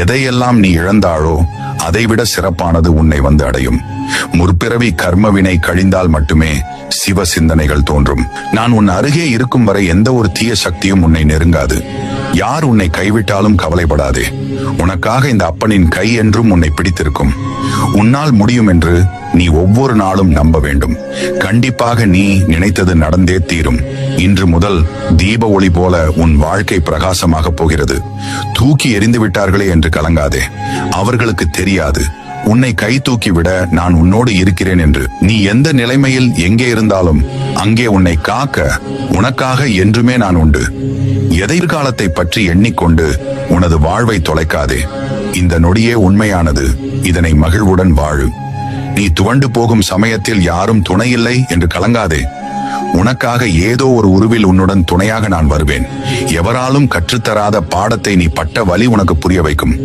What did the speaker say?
எதையெல்லாம் நீ இழந்தாளோ அதைவிட சிறப்பானது உன்னை வந்து அடையும். முற்பிறவி கர்மவினை கழிந்தால் மட்டுமே சிவ சிந்தனைகள் தோன்றும். நான் உன் அருகே இருக்கும் வரை எந்த ஒரு தீய சக்தியும் உன்னை நெருங்காது. யார் உன்னை கைவிட்டாலும் கவலைப்படாதே. உனக்காக இந்த அப்பனின் கை என்றும் உன்னை பிடித்திருக்கும். உன்னால் முடியும் என்று நீ ஒவ்வொரு நாளும் நம்ப வேண்டும். கண்டிப்பாக நீ நினைத்தது நடந்தே தீரும். இன்று முதல் தீப ஒளி போல உன் வாழ்க்கை பிரகாசமாக போகிறது. தூக்கி எறிந்து விட்டார்களே என்று கலங்காதே. அவர்களுக்கு தெரியாது உன்னை கை தூக்கி விட நான் உன்னோடு இருக்கிறேன் என்று. நீ எந்த நிலைமையில் எங்கே இருந்தாலும் அங்கே உன்னை காக்க உனக்காக என்றுமே நான் உண்டு. எதிர்காலத்தை பற்றி எண்ணிக்கொண்டு உனது வாழ்வை தொலைக்காதே. இந்த நொடியே உண்மையானது. இதனை மகிழ்வுடன் வாழு. நீ துவண்டு போகும் சமயத்தில் யாரும் துணையில்லை என்று கலங்காதே. உனக்காக ஏதோ ஒரு உருவில் உன்னுடன் துணையாக நான் வருவேன். எவராலும் கற்றுத்தராத பாடத்தை நீ பட்ட வலி உனக்கு புரிய வைக்கும்.